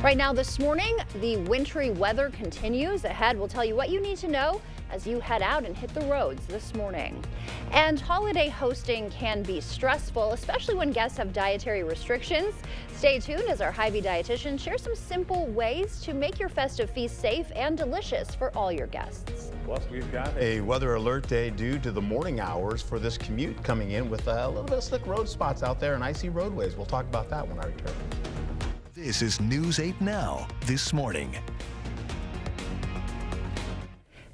Right now this morning, the wintry weather continues. Ahead, we'll tell you what you need to know as you head out and hit the roads this morning. And holiday hosting can be stressful, especially when guests have dietary restrictions. Stay tuned as our Hy-Vee dietitian shares some simple ways to make your festive feast safe and delicious for all your guests. Plus, we've got a weather alert day due to the morning hours for this commute coming in with a little bit of slick road spots out there and icy roadways. We'll talk about that when I return. This is News 8 Now, this morning.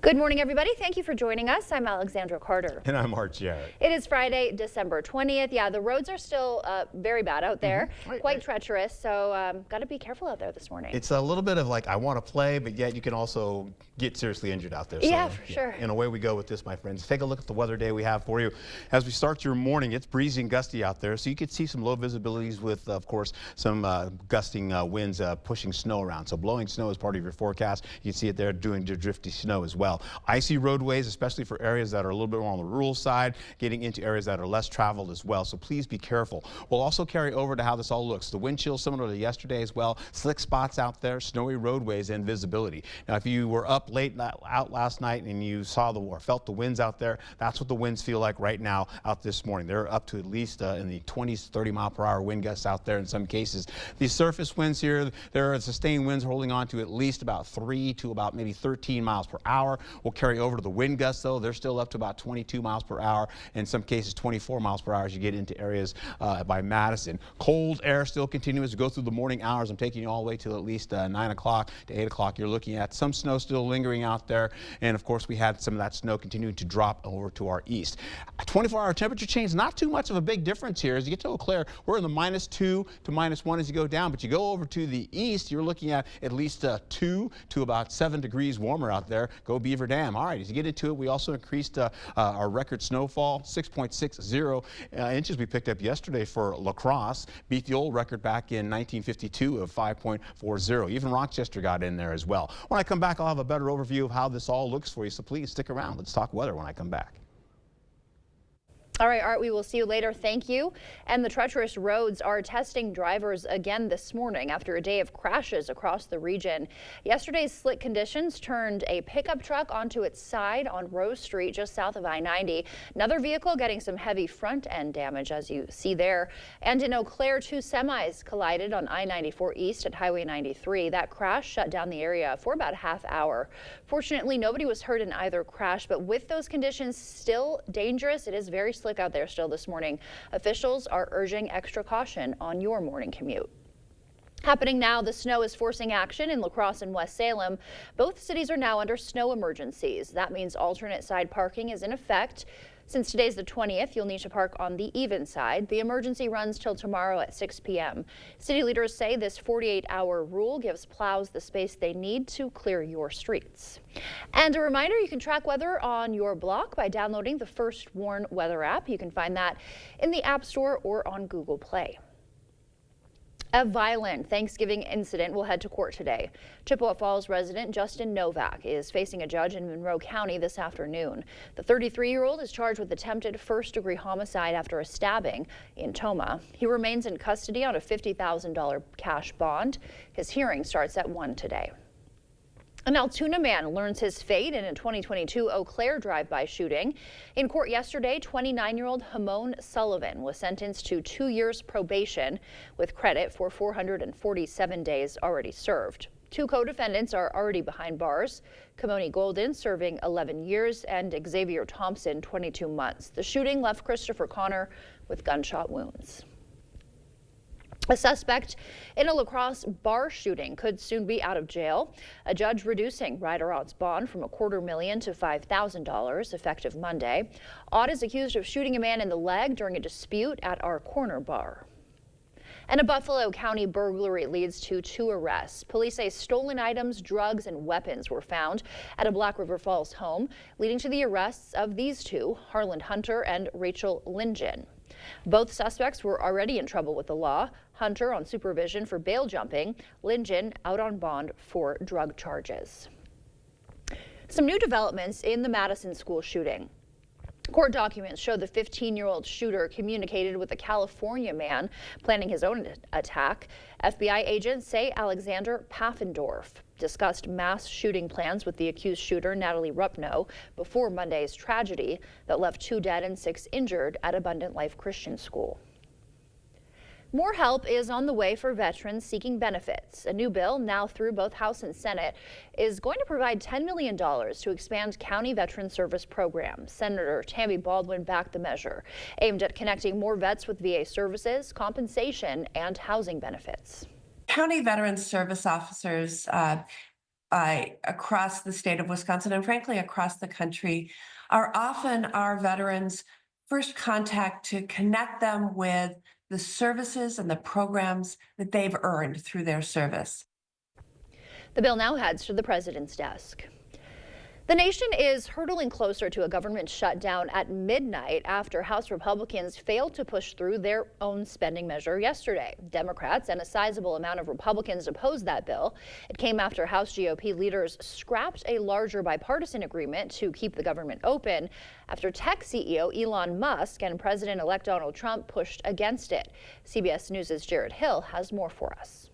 Good morning, everybody. Thank you for joining us. I'm Alexandra Carter. And I'm Art Jarrett. It is Friday, December 20th. Yeah, the roads are still very bad out there, quite treacherous, so got to be careful out there this morning. It's a little bit of like, I want to play, but yet you can also get seriously injured out there. So, yeah, for sure. And away we go with this, my friends. Take a look at the weather day we have for you. As we start your morning, it's breezy and gusty out there, so you could see some low visibilities with, of course, some gusting winds pushing snow around. So blowing snow is part of your forecast. You can see it there doing drifty snow as well. Icy roadways, especially for areas that are a little bit more on the rural side, getting into areas that are less traveled as well. So please be careful. We'll also carry over to how this all looks. The wind chill similar to yesterday as well. Slick spots out there, snowy roadways, and visibility. Now, if you were up late out last night and you saw or felt the winds out there, that's what the winds feel like right now out this morning. They're up to at least in the 20s to 30 mile per hour wind gusts out there in some cases. These surface winds here, there are sustained winds holding on to at least about 3 to about maybe 13 miles per hour. We'll carry over to the wind gusts, though. They're still up to about 22 miles per hour, in some cases 24 miles per hour as you get into areas by Madison. Cold air still continues to go through the morning hours. I'm taking you all the way to at least 9 o'clock to 8 o'clock. You're looking at some snow still lingering out there, and of course we had some of that snow continuing to drop over to our east. 24-hour temperature change, not too much of a big difference here. As you get to Eau Claire, we're in the -2 to -1 as you go down, but you go over to the east, you're looking at least 2 to about 7 degrees warmer out there. Go Beaver Dam. All right, as you get into it, we also increased our record snowfall, 6.60 inches we picked up yesterday for La Crosse, beat the old record back in 1952 of 5.40. Even Rochester got in there as well. When I come back, I'll have a better overview of how this all looks for you, so please stick around. Let's talk weather when I come back. All right, Art, we will see you later. Thank you. And the treacherous roads are testing drivers again this morning after a day of crashes across the region. Yesterday's slick conditions turned a pickup truck onto its side on Rose Street just south of I-90. Another vehicle getting some heavy front end damage, as you see there. And in Eau Claire, 2 semis collided on I-94 East at Highway 93. That crash shut down the area for about a half hour. Fortunately, nobody was hurt in either crash, but with those conditions still dangerous, it is very slick out there still this morning. Officials are urging extra caution on your morning commute. Happening now, the snow is forcing action in La Crosse and West Salem. Both cities are now under snow emergencies. That means alternate side parking is in effect. Since today's the 20th, you'll need to park on the even side. The emergency runs till tomorrow at 6 p.m. City leaders say this 48-hour rule gives plows the space they need to clear your streets. And a reminder, you can track weather on your block by downloading the First Warn weather app. You can find that in the App Store or on Google Play. A violent Thanksgiving incident will head to court today. Chippewa Falls resident Justin Novak is facing a judge in Monroe County this afternoon. The 33-year-old is charged with attempted first-degree homicide after a stabbing in Tomah. He remains in custody on a $50,000 cash bond. His hearing starts at 1 today. An Altoona man learns his fate in a 2022 Eau Claire drive-by shooting. In court yesterday, 29-year-old Hamon Sullivan was sentenced to 2 years probation with credit for 447 days already served. 2 co-defendants are already behind bars. Kamoni Golden serving 11 years and Xavier Thompson 22 months. The shooting left Christopher Connor with gunshot wounds. A suspect in a La Crosse bar shooting could soon be out of jail. A judge reducing Ryder Ott's bond from $250,000 to $5,000 effective Monday. Ott is accused of shooting a man in the leg during a dispute at our corner bar. And a Buffalo County burglary leads to 2 arrests. Police say stolen items, drugs, and weapons were found at a Black River Falls home, leading to the arrests of these 2, Harland Hunter and Rachel Lingen. Both suspects were already in trouble with the law. Hunter on supervision for bail jumping, Lingen out on bond for drug charges. Some new developments in the Madison school shooting. Court documents show the 15-year-old shooter communicated with a California man planning his own attack. FBI agents say Alexander Paffendorf discussed mass shooting plans with the accused shooter, Natalie Rupno, before Monday's tragedy that left 2 dead and 6 injured at Abundant Life Christian School. More help is on the way for veterans seeking benefits. A new bill, now through both House and Senate, is going to provide $10 million to expand county veteran service programs. Senator Tammy Baldwin backed the measure, aimed at connecting more vets with VA services, compensation, and housing benefits. County veteran service officers across the state of Wisconsin, and frankly across the country, are often our veterans' first contact to connect them with the services and the programs that they've earned through their service. The bill now heads to the president's desk. The nation is hurtling closer to a government shutdown at midnight after House Republicans failed to push through their own spending measure yesterday. Democrats and a sizable amount of Republicans opposed that bill. It came after House GOP leaders scrapped a larger bipartisan agreement to keep the government open after tech CEO Elon Musk and President-elect Donald Trump pushed against it. CBS News' Jared Hill has more for us.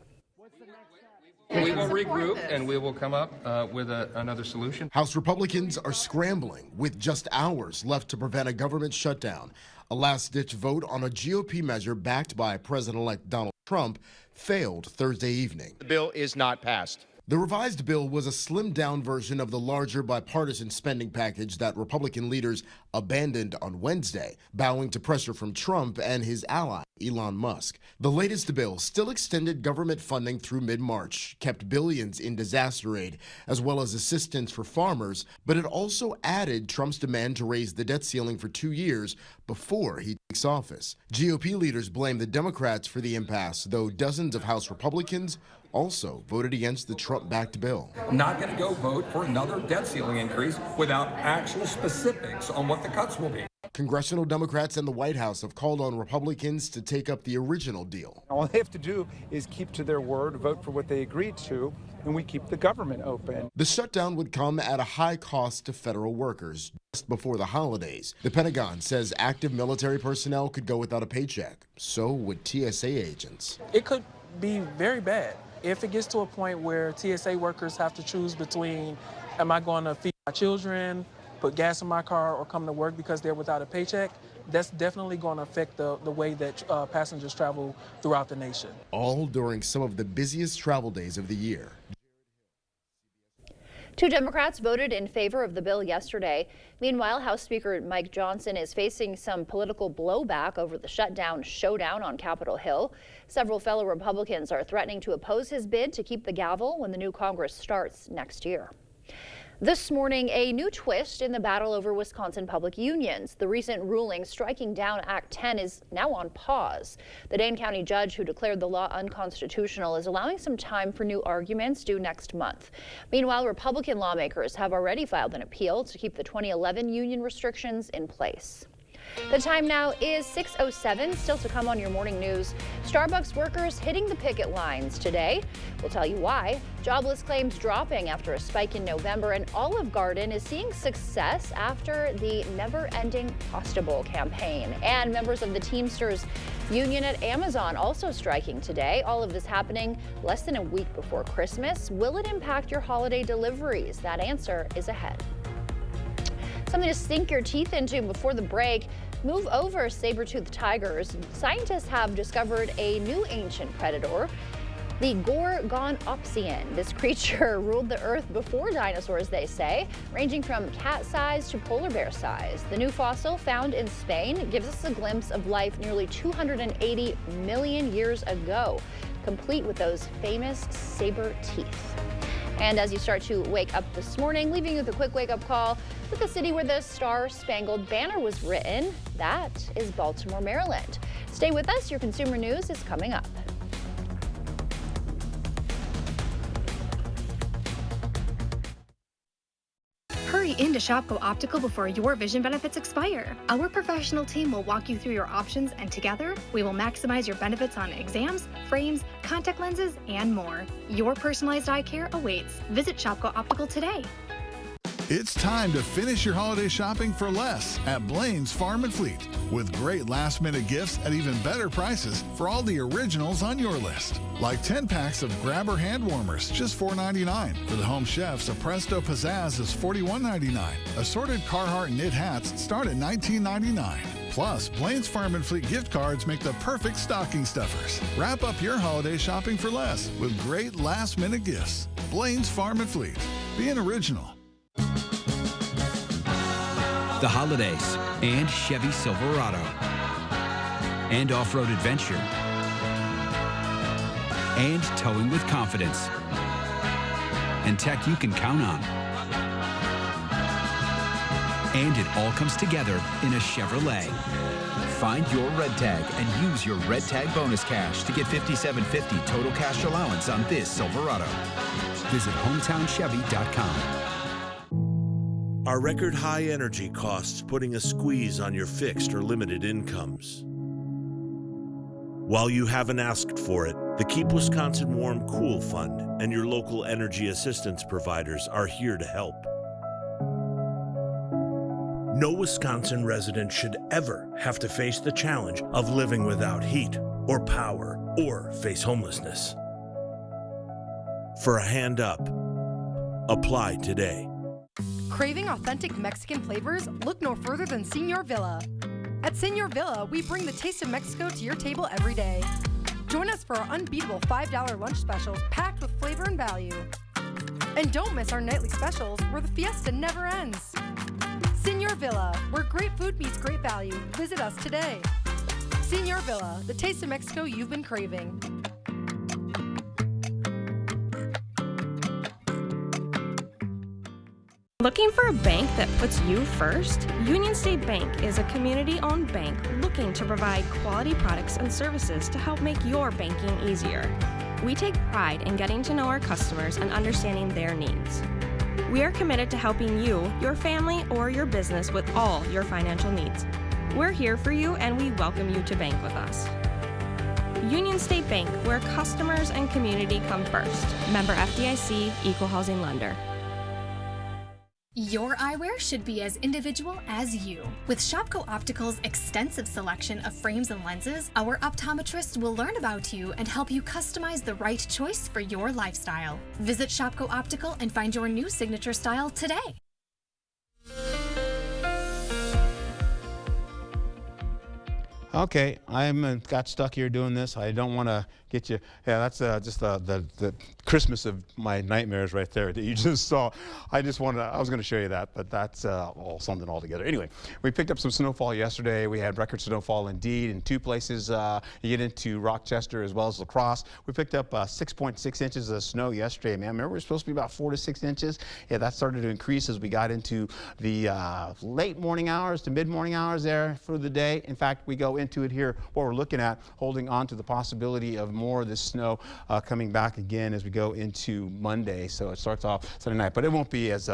We will regroup and we will come up with another solution. House Republicans are scrambling with just hours left to prevent a government shutdown. A last-ditch vote on a GOP measure backed by President-elect Donald Trump failed Thursday evening. The bill is not passed. The revised bill was a slimmed-down version of the larger bipartisan spending package that Republican leaders abandoned on Wednesday, bowing to pressure from Trump and his ally, Elon Musk. The latest bill still extended government funding through mid-March, kept billions in disaster aid, as well as assistance for farmers, but it also added Trump's demand to raise the debt ceiling for 2 years before he takes office. GOP leaders blame the Democrats for the impasse, though dozens of House Republicans also voted against the Trump-backed bill. I'm not going to go vote for another debt ceiling increase without actual specifics on what the cuts will be. Congressional Democrats and the White House have called on Republicans to take up the original deal. All they have to do is keep to their word, vote for what they agreed to, and we keep the government open. The shutdown would come at a high cost to federal workers just before the holidays. The Pentagon says active military personnel could go without a paycheck. So would TSA agents. It could be very bad. If it gets to a point where TSA workers have to choose between, am I going to feed my children, put gas in my car, or come to work because they're without a paycheck, that's definitely going to affect the way that passengers travel throughout the nation. All during some of the busiest travel days of the year. 2 Democrats voted in favor of the bill yesterday. Meanwhile, House Speaker Mike Johnson is facing some political blowback over the shutdown showdown on Capitol Hill. Several fellow Republicans are threatening to oppose his bid to keep the gavel when the new Congress starts next year. This morning, a new twist in the battle over Wisconsin public unions. The recent ruling striking down Act 10 is now on pause. The Dane County judge who declared the law unconstitutional is allowing some time for new arguments due next month. Meanwhile, Republican lawmakers have already filed an appeal to keep the 2011 union restrictions in place. The time now is 6:07. Still to come on your morning news. Starbucks workers hitting the picket lines today. We'll tell you why. Jobless claims dropping after a spike in November, and Olive Garden is seeing success after the never-ending Pasta Bowl campaign. And members of the Teamsters union at Amazon also striking today. All of this happening less than a week before Christmas. Will it impact your holiday deliveries? That answer is ahead. Something to sink your teeth into before the break. Move over saber-toothed tigers. Scientists have discovered a new ancient predator, the Gorgonopsian. This creature ruled the earth before dinosaurs, they say, ranging from cat size to polar bear size. The new fossil, found in Spain, gives us a glimpse of life nearly 280 million years ago, complete with those famous saber teeth. And as you start to wake up this morning, leaving you with a quick wake-up call with the city where the Star-Spangled Banner was written. That is Baltimore, Maryland. Stay with us. Your consumer news is coming up. Hurry into Shopko Optical before your vision benefits expire. Our professional team will walk you through your options, and together, we will maximize your benefits on exams, frames, contact lenses, and more. Your personalized eye care awaits. Visit Shopko Optical today. It's time to finish your holiday shopping for less at Blaine's Farm and Fleet, with great last-minute gifts at even better prices for all the originals on your list. Like 10 packs of Grabber hand warmers, just $4.99. For the home chefs, a Presto Pizzazz is $41.99. Assorted Carhartt knit hats start at $19.99. Plus, Blaine's Farm and Fleet gift cards make the perfect stocking stuffers. Wrap up your holiday shopping for less with great last-minute gifts. Blaine's Farm and Fleet. Being original. The holidays and Chevy Silverado and off-road adventure and towing with confidence and tech you can count on. And it all comes together in a Chevrolet. Find your red tag and use your red tag bonus cash to get $57.50 total cash allowance on this Silverado. Visit HometownChevy.com. Are record high energy costs putting a squeeze on your fixed or limited incomes? While you haven't asked for it, the Keep Wisconsin Warm Cool Fund and your local energy assistance providers are here to help. No Wisconsin resident should ever have to face the challenge of living without heat or power or face homelessness. For a hand up, apply today. Craving authentic Mexican flavors? Look no further than Señor Villa. At Señor Villa, we bring the taste of Mexico to your table every day. Join us for our unbeatable $5 lunch specials packed with flavor and value. And don't miss our nightly specials where the fiesta never ends. Señor Villa, where great food meets great value. Visit us today. Señor Villa, the taste of Mexico you've been craving. Looking for a bank that puts you first? Union State Bank is a community-owned bank looking to provide quality products and services to help make your banking easier. We take pride in getting to know our customers and understanding their needs. We are committed to helping you, your family, or your business with all your financial needs. We're here for you and we welcome you to bank with us. Union State Bank, where customers and community come first. Member FDIC, Equal Housing Lender. Your eyewear should be as individual as you. With Shopko Optical's extensive selection of frames and lenses, our optometrists will learn about you and help you customize the right choice for your lifestyle. Visit Shopko Optical and find your new signature style today. Okay, I'm got stuck here doing this. I don't want to get you. Yeah, that's just the Christmas of my nightmares right there that you just saw. I was going to show you that, but that's all something altogether. Anyway, we picked up some snowfall yesterday. We had record snowfall indeed in two places. You get into Rochester as well as La Crosse. We picked up 6.6 inches of snow yesterday, man. Remember, we were supposed to be about 4 to 6 inches. Yeah, that started to increase as we got into the late morning hours to mid-morning hours there for the day. In fact, we go into it here, what we're looking at, holding on to the possibility of more of this snow coming back again as we go into Monday. So it starts off Sunday night, but it won't be as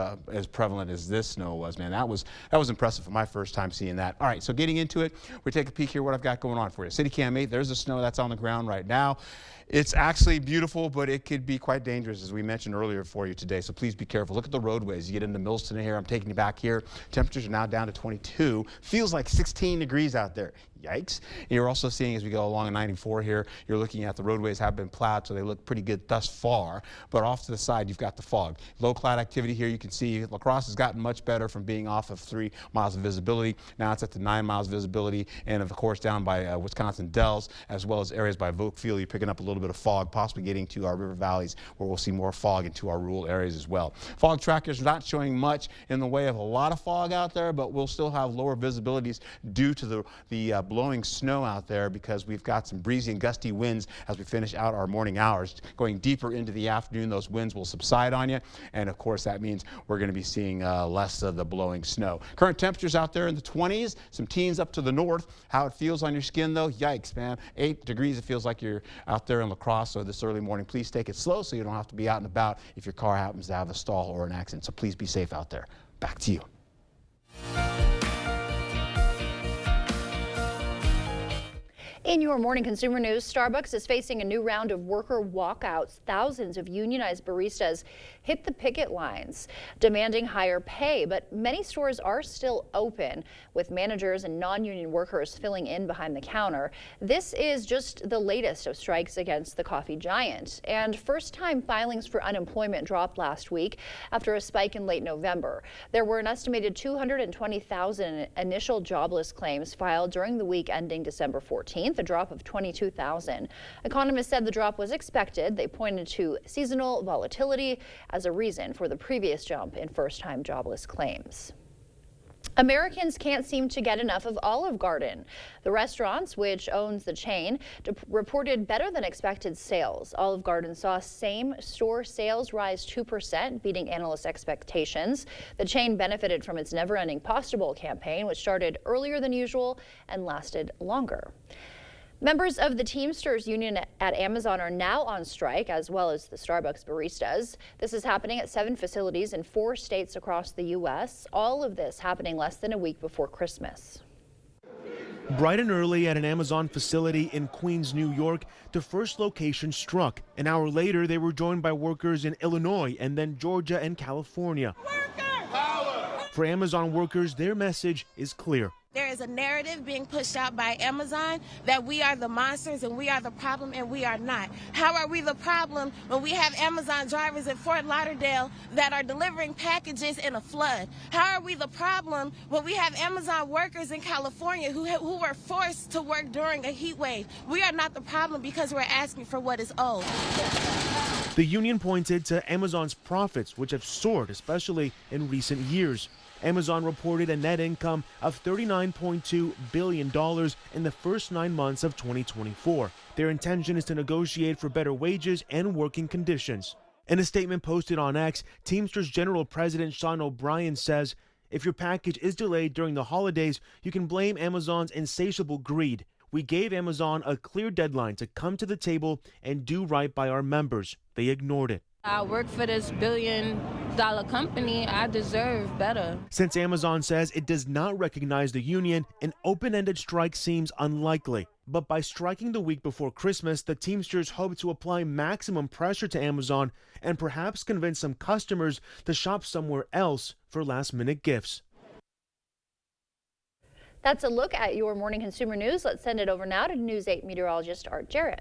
prevalent as this snow was, man. That was impressive for my first time seeing that. All right, so getting into it, we take a peek here what I've got going on for you. City Cam 8, there's the snow that's on the ground right now. It's actually beautiful, but it could be quite dangerous, as we mentioned earlier for you today. So please be careful. Look at the roadways. You get into Millston here. I'm taking you back here. Temperatures are now down to 22. Feels like 16 degrees out there. Yikes. And you're also seeing as we go along 94 here, you're looking at the roadways have been plowed, so they look pretty good thus far. But off to the side, you've got the fog. Low cloud activity here. You can see La Crosse has gotten much better from being off of 3 miles of visibility. Now it's at the 9 miles visibility. And of course, down by Wisconsin Dells, as well as areas by Volkfield, you're picking up a little bit of fog, possibly getting to our river valleys where we'll see more fog into our rural areas as well. Fog trackers not showing much in the way of a lot of fog out there, but we'll still have lower visibilities due to the blowing snow out there because we've got some breezy and gusty winds as we finish out our morning hours. Going deeper into the afternoon, those winds will subside on you, and of course that means we're going to be seeing less of the blowing snow. Current temperatures out there in the 20s, some teens up to the north. How it feels on your skin though, yikes, man. 8 degrees, it feels like you're out there in La Crosse. So this early morning, please take it slow so you don't have to be out and about if your car happens to have a stall or an accident. So please be safe out there. Back to you. In your morning consumer news, Starbucks is facing a new round of worker walkouts. Thousands of unionized baristas hit the picket lines, demanding higher pay, but many stores are still open, with managers and non-union workers filling in behind the counter. This is just the latest of strikes against the coffee giant, and first-time filings for unemployment dropped last week after a spike in late November. There were an estimated 220,000 initial jobless claims filed during the week ending December 14th. A drop of 22,000. Economists said the drop was expected. They pointed to seasonal volatility as a reason for the previous jump in first-time jobless claims. Americans can't seem to get enough of Olive Garden. The restaurants, which owns the chain, reported better than expected sales. Olive Garden saw same-store sales rise 2%, beating analysts' expectations. The chain benefited from its never-ending Pasta Bowl campaign, which started earlier than usual and lasted longer. Members of the Teamsters Union at Amazon are now on strike, as well as the Starbucks baristas. This is happening at 7 facilities in 4 states across the U.S. All of this happening less than a week before Christmas. Bright and early at an Amazon facility in Queens, New York, the first location struck. An hour later, they were joined by workers in Illinois and then Georgia and California. For Amazon workers, their message is clear. There is a narrative being pushed out by Amazon that we are the monsters and we are the problem, and we are not. How are we the problem when we have Amazon drivers in Fort Lauderdale that are delivering packages in a flood? How are we the problem when we have Amazon workers in California who were forced to work during a heat wave? We are not the problem because we're asking for what is owed. The union pointed to Amazon's profits, which have soared, especially in recent years. Amazon reported a net income of $39.2 billion in the first 9 months of 2024. Their intention is to negotiate for better wages and working conditions. In a statement posted on X, Teamsters General President Sean O'Brien says, if your package is delayed during the holidays, you can blame Amazon's insatiable greed. We gave Amazon a clear deadline to come to the table and do right by our members. They ignored it. I work for this billion-dollar company. I deserve better. Since Amazon says it does not recognize the union, an open-ended strike seems unlikely. But by striking the week before Christmas, the Teamsters hope to apply maximum pressure to Amazon and perhaps convince some customers to shop somewhere else for last-minute gifts. That's a look at your morning consumer news. Let's send it over now to News 8 meteorologist Art Jarrett.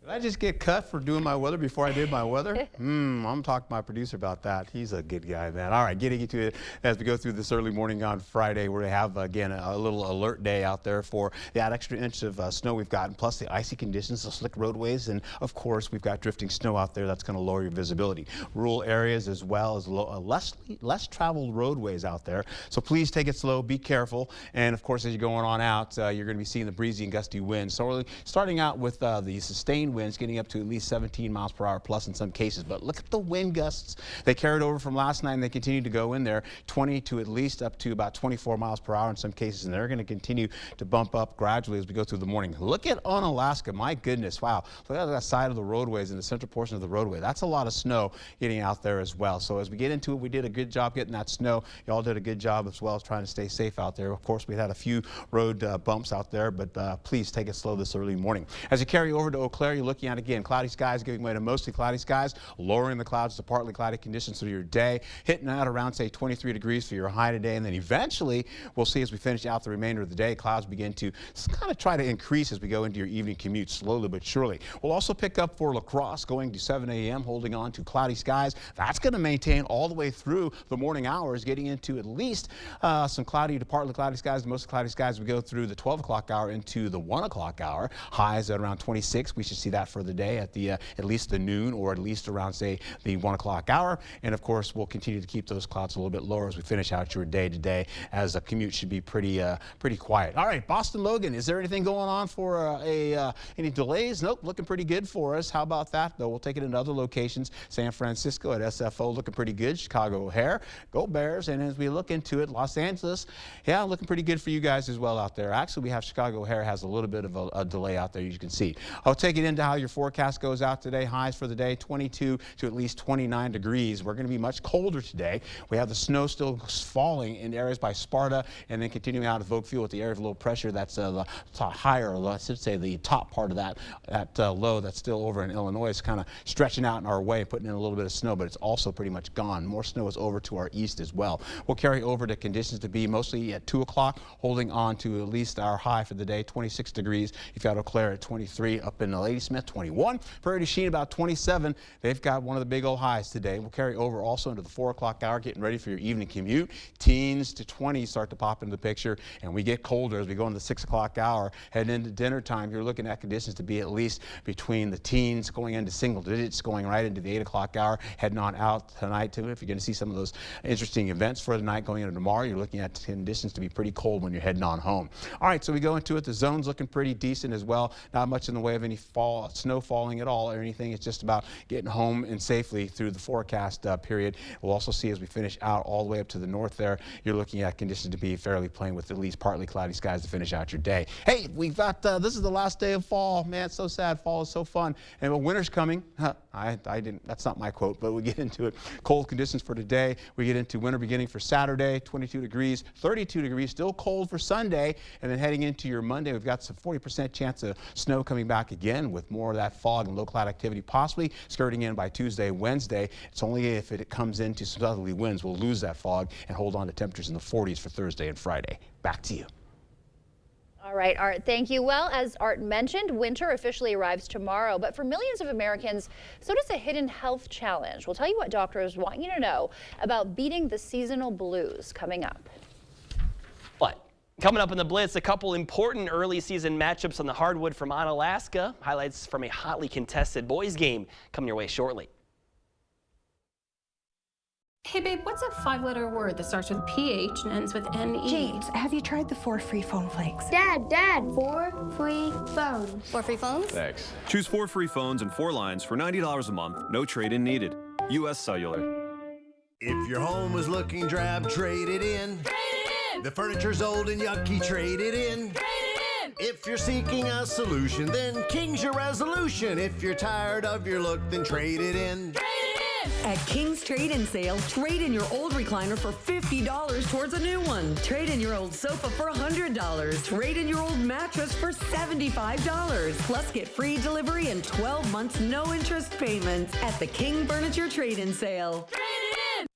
Did I just get cut for doing my weather before I did my weather? I'm talking to my producer about that. He's a good guy, man. All right, getting into it as we go through this early morning on Friday. We're going to have, again, a little alert day out there for that extra inch of snow we've gotten, plus the icy conditions, the slick roadways, and, of course, we've got drifting snow out there that's going to lower your visibility. Rural areas as well as less traveled roadways out there. So please take it slow, be careful, and, of course, as you're going on out, you're going to be seeing the breezy and gusty winds. So we're starting out with the sustained winds getting up to at least 17 miles per hour plus in some cases. But look at the wind gusts. They carried over from last night and they continue to go in there 20 to at least up to about 24 miles per hour in some cases. And they're going to continue to bump up gradually as we go through the morning. Look at Unalaska. My goodness. Wow. Look at that side of the roadways in the central portion of the roadway. That's a lot of snow getting out there as well. So as we get into it, we did a good job getting that snow. Y'all did a good job as well as trying to stay safe out there. Of course, we had a few road bumps out there, but please take it slow this early morning. As you carry over to Eau Claire, you're looking at, again, cloudy skies giving way to mostly cloudy skies, lowering the clouds to partly cloudy conditions through your day, hitting out around, say, 23 degrees for your high today. And then eventually, we'll see as we finish out the remainder of the day, clouds begin to kind of try to increase as we go into your evening commute slowly but surely. We'll also pick up for La Crosse going to 7 a.m., holding on to cloudy skies. That's going to maintain all the way through the morning hours, getting into at least some cloudy to partly cloudy skies, most cloudy skies as we go through the 12 o'clock hour into the 1 o'clock hour. Highs at around 26. We should see that for the day at the at least the noon or at least around, say, the 1 o'clock hour. And of course, we'll continue to keep those clouds a little bit lower as we finish out your day today, as the commute should be pretty quiet. All right, Boston Logan, is there anything going on for any delays? Nope, looking pretty good for us. How about that, though? We'll take it into other locations. San Francisco at SFO looking pretty good. Chicago O'Hare, go Bears. And as we look into it, Los Angeles, yeah, looking pretty good for you guys as well out there. Actually, we have Chicago O'Hare has a little bit of a delay out there, you can see. I'll take it into into how your forecast goes out today. Highs for the day, 22 to at least 29 degrees. We're going to be much colder today. We have the snow still falling in areas by Sparta, and then continuing out of Oakville with the area of low pressure. That's the higher, I should say the top part of that low that's still over in Illinois is kind of stretching out in our way, putting in a little bit of snow, but it's also pretty much gone. More snow is over to our east as well. We'll carry over to conditions to be mostly at 2 o'clock, holding on to at least our high for the day, 26 degrees. You've got Eau Claire at 23, up in Ladysmith, 21. Prairie du Chien about 27. They've got one of the big old highs today. We'll carry over also into the 4 o'clock hour, getting ready for your evening commute. Teens to 20s start to pop into the picture, and we get colder as we go into the 6 o'clock hour. Heading into dinner time, you're looking at conditions to be at least between the teens going into single digits, going right into the 8 o'clock hour, heading on out tonight too. If you're going to see some of those interesting events for the night going into tomorrow, you're looking at conditions to be pretty cold when you're heading on home. All right, so we go into it. The zone's looking pretty decent as well. Not much in the way of any snow falling at all or anything. It's just about getting home and safely through the forecast period. We'll also see as we finish out all the way up to the north there, you're looking at conditions to be fairly plain with at least partly cloudy skies to finish out your day. Hey, we've got, this is the last day of fall. Man, it's so sad. Fall is so fun. And winter's coming. That's not my quote, but we get into it. Cold conditions for today. We get into winter beginning for Saturday, 22 degrees, 32 degrees, still cold for Sunday. And then heading into your Monday, we've got some 40% chance of snow coming back again with more of that fog and low cloud activity possibly skirting in by Tuesday, Wednesday. It's only if it comes into some southerly winds, we'll lose that fog and hold on to temperatures in the 40s for Thursday and Friday. Back to you. All right, Art, thank you. Well, as Art mentioned, winter officially arrives tomorrow, but for millions of Americans, so does a hidden health challenge. We'll tell you what doctors want you to know about beating the seasonal blues coming up. What? Coming up in the Blitz, a couple important early season matchups on the hardwood from Onalaska. Highlights from a hotly contested boys game coming your way shortly. Hey babe, what's a 5-letter word that starts with PH and ends with NE? James, have you tried the 4 free phone flakes? Dad, 4 free phones. 4 free phones? Thanks. Choose 4 free phones and 4 lines for $90 a month. No trade-in needed. U.S. Cellular. If your home is looking drab, trade it in. Trade it in. The furniture's old and yucky, trade it in. Trade it in. If you're seeking a solution, then King's your resolution. If you're tired of your look, then trade it in. Trade it in. At King's Trade-In Sale, trade in your old recliner for $50 towards a new one. Trade in your old sofa for $100. Trade in your old mattress for $75. Plus get free delivery and 12 months no interest payments at the King Furniture Trade-In Sale. Trade it in.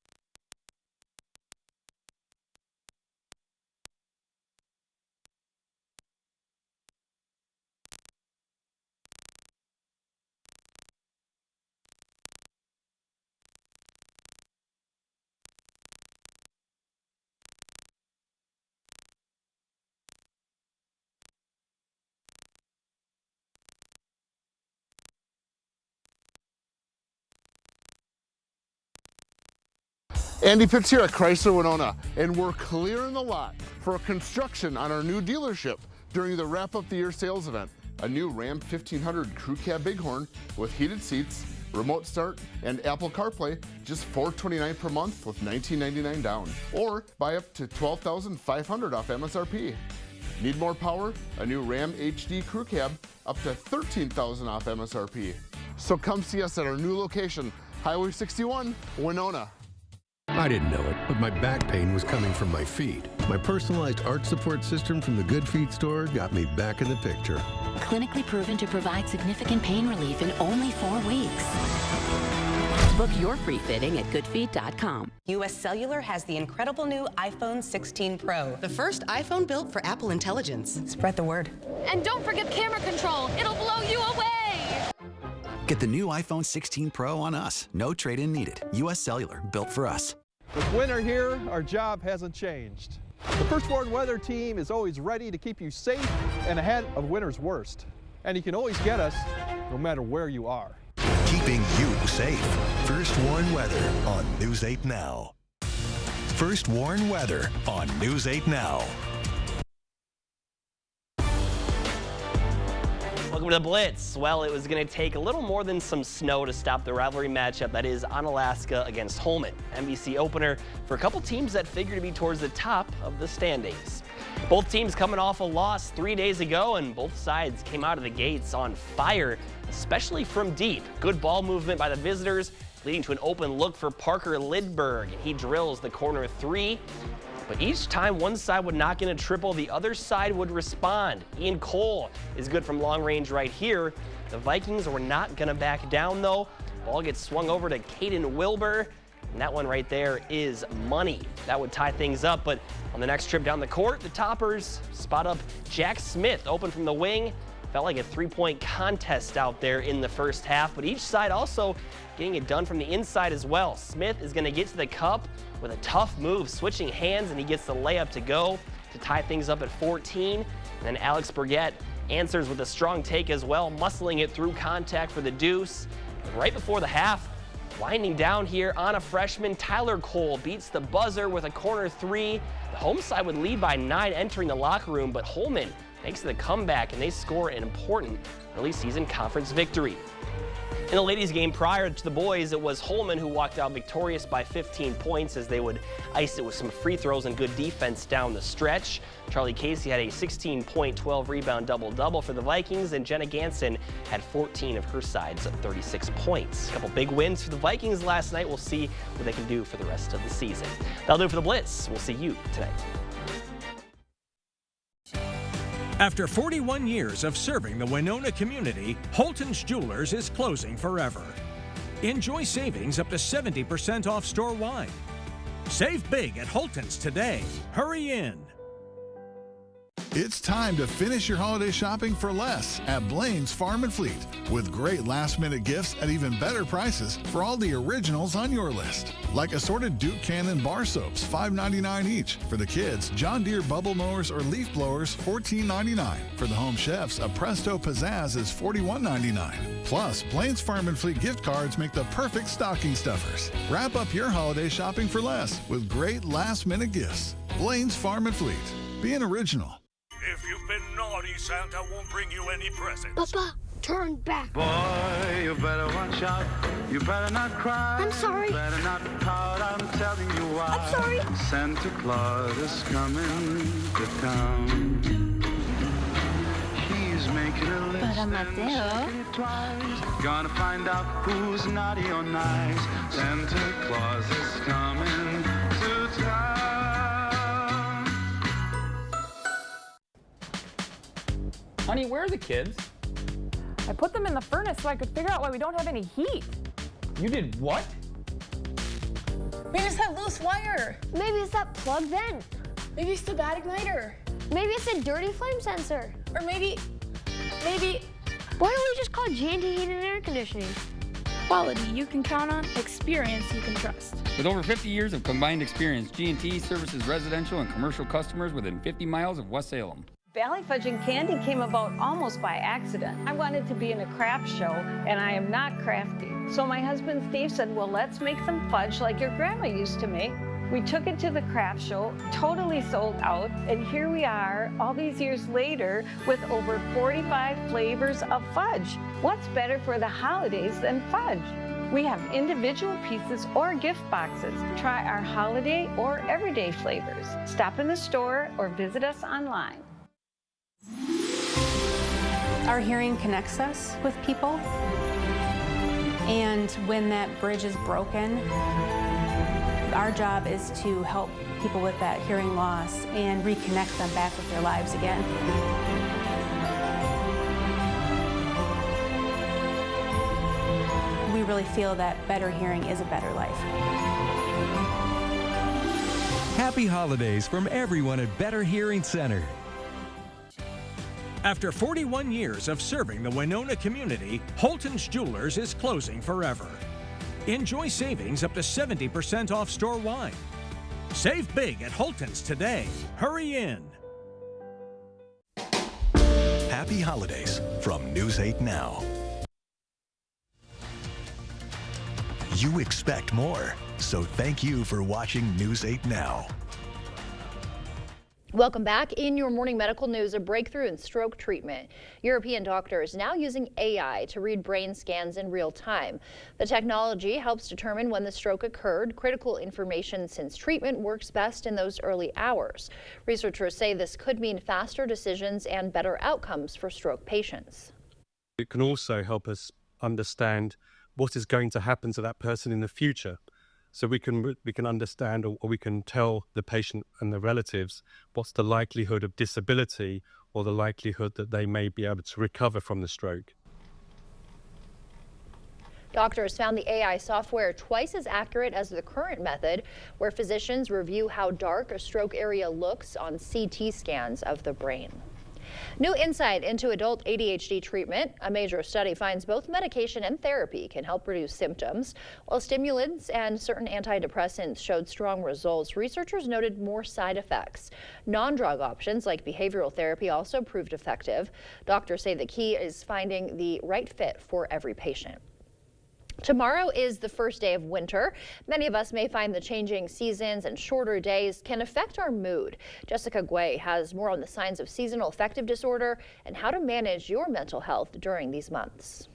Andy Pitts here at Chrysler Winona, and we're clearing the lot for construction on our new dealership during the Wrap Up the Year sales event. A new Ram 1500 Crew Cab Bighorn with heated seats, remote start, and Apple CarPlay, just $429 per month with $1999 down. Or buy up to $12,500 off MSRP. Need more power? A new Ram HD Crew Cab, up to $13,000 off MSRP. So come see us at our new location, Highway 61, Winona. I didn't know it, but my back pain was coming from my feet. My personalized arch support system from the Good Feet store got me back in the picture. Clinically proven to provide significant pain relief in only 4 weeks. Book your free fitting at goodfeet.com. U.S. Cellular has the incredible new iPhone 16 Pro. The first iPhone built for Apple Intelligence. Spread the word. And don't forget camera control. It'll blow you away. Get the new iPhone 16 Pro on us. No trade-in needed. U.S. Cellular, built for us. With winter here, our job hasn't changed. The First Warn Weather Team is always ready to keep you safe and ahead of winter's worst. And you can always get us no matter where you are. Keeping you safe. First Warn Weather on News 8 Now. First Warn Weather on News 8 Now. Welcome to the Blitz. Well, it was going to take a little more than some snow to stop the rivalry matchup that is Onalaska against Holmen. NBC opener for a couple teams that figure to be towards the top of the standings. Both teams coming off a loss 3 days ago, and both sides came out of the gates on fire, especially from deep. Good ball movement by the visitors, leading to an open look for Parker Lidberg, and he drills the corner three. But each time one side would knock in a triple, the other side would respond. Ian Cole is good from long range right here. The Vikings were not going to back down, though. Ball gets swung over to Caden Wilbur, and that one right there is money. That would tie things up, but on the next trip down the court, the Toppers spot up Jack Smith, open from the wing. Felt like a three-point contest out there in the first half, but each side also getting it done from the inside as well. Smith is going to get to the cup with a tough move, switching hands, and he gets the layup to go to tie things up at 14. And then Alex Burgett answers with a strong take as well, muscling it through contact for the deuce. And right before the half, winding down here on a freshman, Tyler Cole beats the buzzer with a corner three. The home side would lead by 9 entering the locker room, but Holman makes the comeback and they score an important early season conference victory. In the ladies' game prior to the boys, it was Holman who walked out victorious by 15 points as they would ice it with some free throws and good defense down the stretch. Charlie Casey had a 16-point, 12-rebound double-double for the Vikings, and Jenna Ganson had 14 of her side's 36 points. A couple big wins for the Vikings last night. We'll see what they can do for the rest of the season. That'll do it for the Blitz. We'll see you tonight. After 41 years of serving the Winona community, Holton's Jewelers is closing forever. Enjoy savings up to 70% off store-wide. Save big at Holton's today. Hurry in. It's time to finish your holiday shopping for less at Blaine's Farm and Fleet, with great last-minute gifts at even better prices for all the originals on your list. Like assorted Duke Cannon bar soaps, $5.99 each. For the kids, John Deere bubble mowers or leaf blowers, $14.99. For the home chefs, a Presto Pizzazz is $41.99. Plus, Blaine's Farm and Fleet gift cards make the perfect stocking stuffers. Wrap up your holiday shopping for less with great last-minute gifts. Blaine's Farm and Fleet. Be an original. If you've been naughty, Santa won't bring you any presents. Papa, turn back. Boy, you better watch out. You better not cry. I'm sorry. You better not pout. I'm telling you why. I'm sorry. Santa Claus is coming to town. He's making a list Para and Mateo. checking it twice. Gonna find out who's naughty or nice. Santa Claus is coming to town. Honey, where are the kids? I put them in the furnace so I could figure out why we don't have any heat. You did what? Maybe it's that loose wire. Maybe it's that plug vent. Maybe it's the bad igniter. Maybe it's a dirty flame sensor. Or maybe... Why don't we just call G&T Heating and Air Conditioning? Quality you can count on, experience you can trust. With over 50 years of combined experience, G&T services residential and commercial customers within 50 miles of West Salem. Valley Fudge and Candy came about almost by accident. I wanted to be in a craft show, and I am not crafty. So my husband Steve said, well, let's make some fudge like your grandma used to make. We took it to the craft show, totally sold out, and here we are all these years later with over 45 flavors of fudge. What's better for the holidays than fudge? We have individual pieces or gift boxes. Try our holiday or everyday flavors. Stop in the store or visit us online. Our hearing connects us with people, and when that bridge is broken, our job is to help people with that hearing loss and reconnect them back with their lives again. We really feel that better hearing is a better life. Happy holidays from everyone at Better Hearing Center. After 41 years of serving the Winona community, Holton's Jewelers is closing forever. Enjoy savings up to 70% off store-wide. Save big at Holton's today. Hurry in. Happy holidays from News 8 Now. You expect more, so thank you for watching News 8 Now. Welcome back. In your morning medical news, a breakthrough in stroke treatment. European doctors now using AI to read brain scans in real time. The technology helps determine when the stroke occurred, critical information since treatment works best in those early hours. Researchers say this could mean faster decisions and better outcomes for stroke patients. It can also help us understand what is going to happen to that person in the future. So we can understand, or we can tell the patient and the relatives what's the likelihood of disability or the likelihood that they may be able to recover from the stroke. Doctors found the AI software twice as accurate as the current method, where physicians review how dark a stroke area looks on CT scans of the brain. New insight into adult ADHD treatment. A major study finds both medication and therapy can help reduce symptoms. While stimulants and certain antidepressants showed strong results, researchers noted more side effects. Non-drug options like behavioral therapy also proved effective. Doctors say the key is finding the right fit for every patient. Tomorrow is the first day of winter. Many of us may find the changing seasons and shorter days can affect our mood. Jessica Guay has more on the signs of seasonal affective disorder and how to manage your mental health during these months.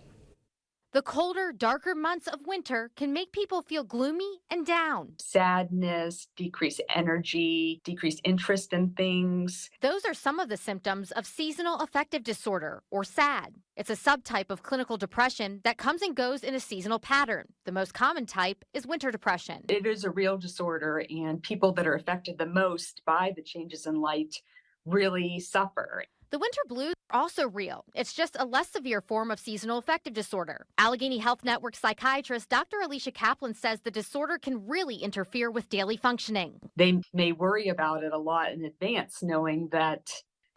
The colder, darker months of winter can make people feel gloomy and down. Sadness, decreased energy, decreased interest in things. Those are some of the symptoms of seasonal affective disorder, or SAD. It's a subtype of clinical depression that comes and goes in a seasonal pattern. The most common type is winter depression. It is a real disorder, and people that are affected the most by the changes in light really suffer. The winter blues are also real. It's just a less severe form of seasonal affective disorder. Allegheny Health Network psychiatrist Dr. Alicia Kaplan says the disorder can really interfere with daily functioning. They may worry about it a lot in advance, knowing that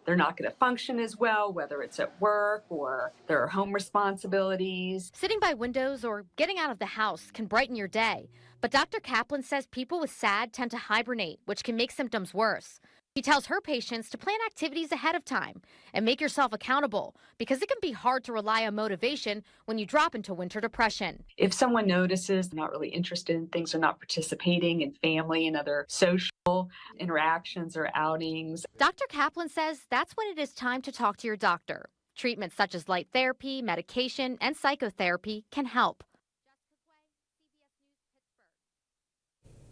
they're not going to function as well, whether it's at work or their home responsibilities. Sitting by windows or getting out of the house can brighten your day. But Dr. Kaplan says people with SAD tend to hibernate, which can make symptoms worse. She tells her patients to plan activities ahead of time and make yourself accountable, because it can be hard to rely on motivation when you drop into winter depression. If someone notices they're not really interested in things, or not participating in family and other social interactions or outings. Dr. Kaplan says that's when it is time to talk to your doctor. Treatments such as light therapy, medication, and psychotherapy can help.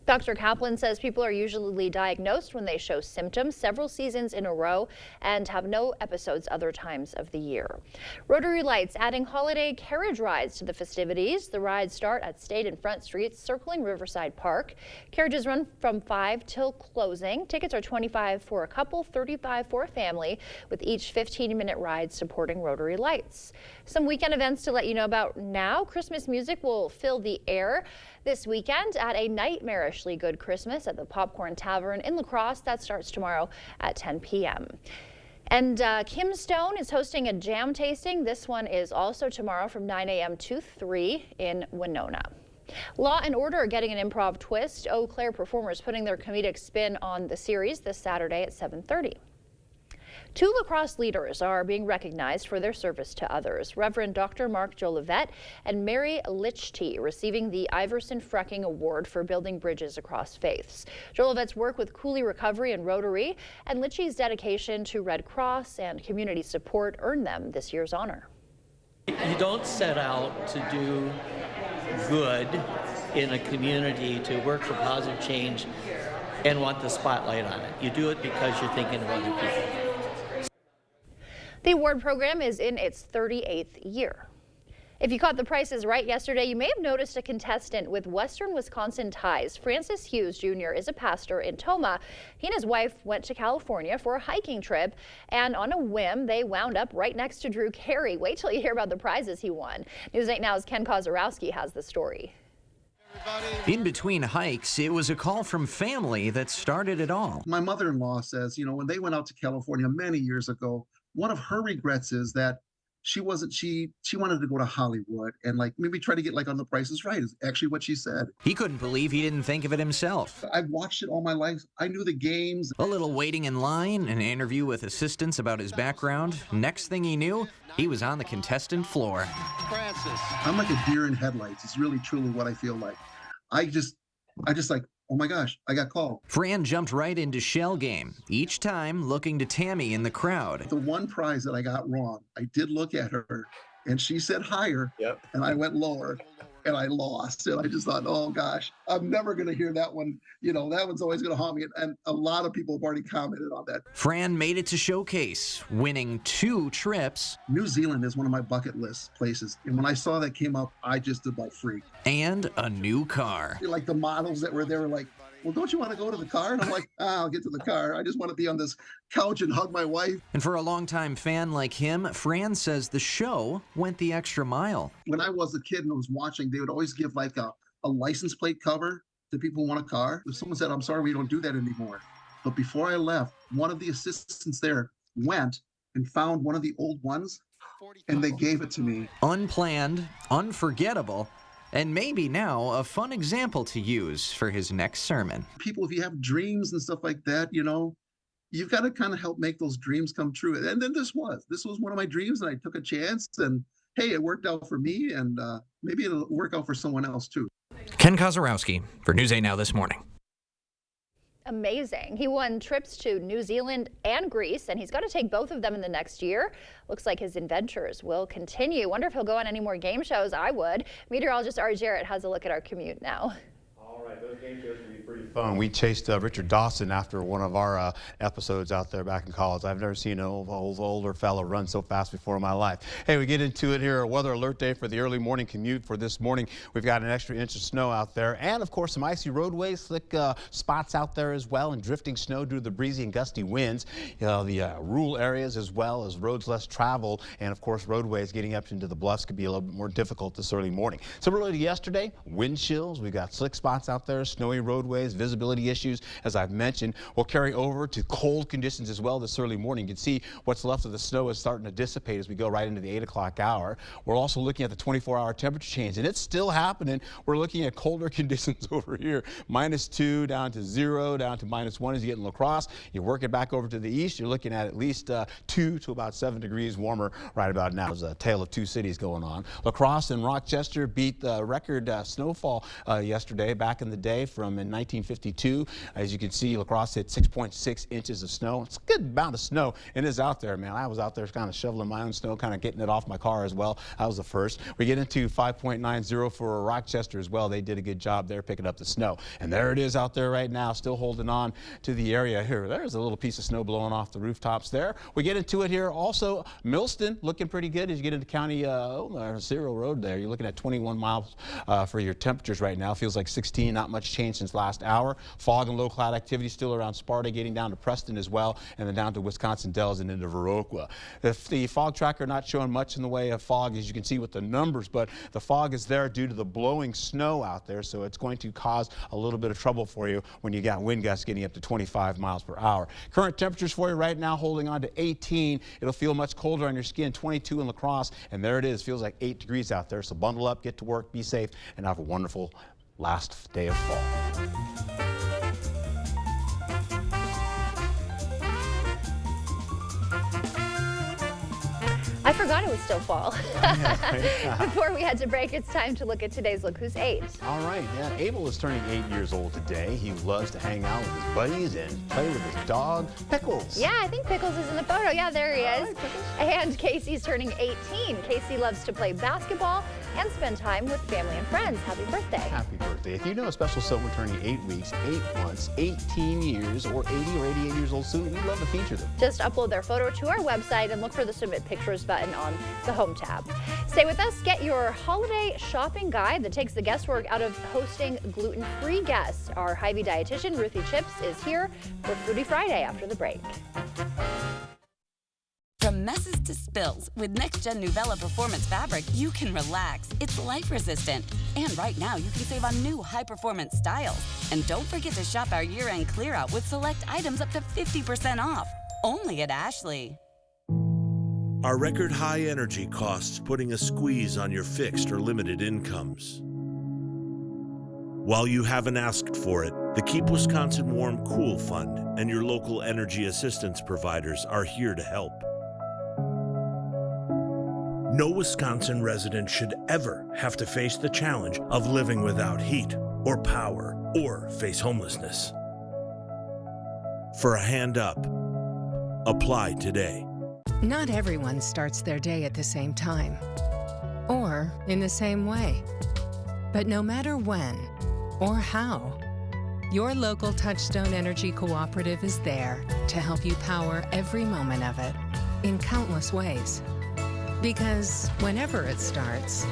Dr. Kaplan says people are usually diagnosed when they show symptoms several seasons in a row and have no episodes other times of the year. Rotary Lights adding holiday carriage rides to the festivities. The rides start at State and Front Streets, circling Riverside Park. Carriages run from 5 till closing. Tickets are $25 for a couple, $35 for a family, with each 15-minute ride supporting Rotary Lights. Some weekend events to let you know about now. Christmas music will fill the air this weekend at a nightmarishly good Christmas at the Popcorn Tavern in La Crosse. That starts tomorrow at 10 p.m. And Kim Stone is hosting a jam tasting. This one is also tomorrow from 9 a.m. to 3 in Winona. Law and Order getting an improv twist. Eau Claire performers putting their comedic spin on the series this Saturday at 7:30. 2 lacrosse leaders are being recognized for their service to others. Reverend Dr. Mark Jolivet and Mary Lichty receiving the Iverson Frecking Award for building bridges across faiths. Jolivet's work with Cooley Recovery and Rotary and Lichty's dedication to Red Cross and community support earned them this year's honor. You don't set out to do good in a community, to work for positive change and want the spotlight on it. You do it because you're thinking of other people. The award program is in its 38th year. If you caught The Price is Right yesterday, you may have noticed a contestant with Western Wisconsin ties. Francis Hughes Jr. is a pastor in Tomah. He and his wife went to California for a hiking trip, and on a whim, they wound up right next to Drew Carey. Wait till you hear about the prizes he won. News 8 Now's Ken Kozorowski has the story. In between hikes, it was a call from family that started it all. My mother-in-law says, you know, when they went out to California many years ago, one of her regrets is that she wanted to go to Hollywood and like maybe try to get like on The Price is Right, is actually what she said. He couldn't believe he didn't think of it himself. I've watched it all my life. I knew the games. A little waiting in line, an interview with assistants about his background. Next thing he knew, he was on the contestant floor. I'm like a deer in headlights. It's really truly what I feel like. I just like oh my gosh, I got called. Fran jumped right into shell game, each time looking to Tammy in the crowd. The one prize that I got wrong, I did look at her and she said higher, and I went lower, and I lost. And I just thought, oh gosh, I'm never going to hear that one. You know, that one's always going to haunt me. And a lot of people have already commented on that. Fran made it to Showcase, winning 2 trips. New Zealand is one of my bucket list places. And when I saw that came up, I just about freaked. And a new car. Like the models that were there were like, well, don't you want to go to the car? And I'm like, I'll get to the car. I just want to be on this couch and hug my wife. And for a longtime fan like him, Fran says the show went the extra mile. When I was a kid and was watching, they would always give like a license plate cover to people who want a car. If someone said, I'm sorry, we don't do that anymore. But before I left, one of the assistants there went and found one of the old ones, and they gave it to me. Unplanned, unforgettable, and maybe now a fun example to use for his next sermon. People, if you have dreams and stuff like that, you know, you've got to kind of help make those dreams come true. And then this was one of my dreams, and I took a chance, and hey, it worked out for me, and maybe it'll work out for someone else too. Ken Kozorowski for News 8 Now This Morning. Amazing. He won trips to New Zealand and Greece, and he's got to take both of them in the next year. Looks like his adventures will continue. Wonder if he'll go on any more game shows. I would. Meteorologist Ari Jarrett has a look at our commute now. All right, those game shows can be pretty fun. We chased Richard Dawson after one of our episodes out there back in college. I've never seen an older fella run so fast before in my life. Hey, we get into it here. A weather alert day for the early morning commute for this morning. We've got an extra inch of snow out there, and of course some icy roadways, slick spots out there as well, and drifting snow due to the breezy and gusty winds. The rural areas as well as roads less traveled, and of course roadways getting up into the bluffs could be a little bit more difficult this early morning. Similarly to yesterday, wind chills. We've got slick spots out there, snowy roadways, visibility issues, as I've mentioned, will carry over to cold conditions as well this early morning. You can see what's left of the snow is starting to dissipate as we go right into the 8 o'clock hour. We're also looking at the 24-hour temperature change, and it's still happening. We're looking at colder conditions over here. -2 down to 0, down to -1 as you get in La Crosse. You work it back over to the east, you're looking at least 2 to about 7 degrees warmer right about now. There's a tale of 2 cities going on. La Crosse and Rochester beat the record snowfall yesterday, back in the day from in 1952. As you can see, La Crosse hit 6.6 inches of snow. It's a good amount of snow. It is out there, man. I was out there kind of shoveling my own snow, kind of getting it off my car as well. I was the first. We get into 5.90 for Rochester as well. They did a good job there picking up the snow. And there it is out there right now, still holding on to the area here. There's a little piece of snow blowing off the rooftops there. We get into it here also. Millston looking pretty good as you get into County Cyril Road there. You're looking at 21 miles for your temperatures right now. Feels like 16, not much change since last hour. Fog and low cloud activity still around Sparta, getting down to Preston as well, and then down to Wisconsin Dells and into Viroqua. If the fog tracker not showing much in the way of fog, as you can see with the numbers, but the fog is there due to the blowing snow out there, so it's going to cause a little bit of trouble for you when you got wind gusts getting up to 25 miles per hour. Current temperatures for you right now holding on to 18. It'll feel much colder on your skin, 22 in La Crosse, and there it is. Feels like 8 degrees out there, so bundle up, get to work, be safe, and have a wonderful last day of fall. I forgot it was still fall. Before we had to break, it's time to look at today's Look Who's 8. All right, yeah, Abel is turning 8 years old today. He loves to hang out with his buddies and play with his dog, Pickles. Yeah, I think Pickles is in the photo. Yeah, there he is. And Casey's turning 18. Casey loves to play basketball and spend time with family and friends. Happy birthday. Happy birthday. If you know a special someone turning 8 weeks, 8 months, 18 years, or 80 or 88 years old soon, we'd love to feature them. Just upload their photo to our website and look for the Submit Pictures button on the home tab. Stay with us. Get your holiday shopping guide that takes the guesswork out of hosting gluten-free guests. Our Hy-Vee dietitian, Ruthie Chips, is here for Foodie Friday after the break. From messes to spills, with next-gen Nuvella Performance fabric, you can relax. It's life-resistant. And right now, you can save on new high-performance styles. And don't forget to shop our year-end clear-out with select items up to 50% off. Only at Ashley. Are record high energy costs putting a squeeze on your fixed or limited incomes? While you haven't asked for it, the Keep Wisconsin Warm Cool Fund and your local energy assistance providers are here to help. No Wisconsin resident should ever have to face the challenge of living without heat or power. or face homelessness. For a hand up, apply today. Not everyone starts their day at the same time or in the same way. But no matter when or how, your local Touchstone Energy Cooperative is there to help you power every moment of it in countless ways. Because whenever it starts,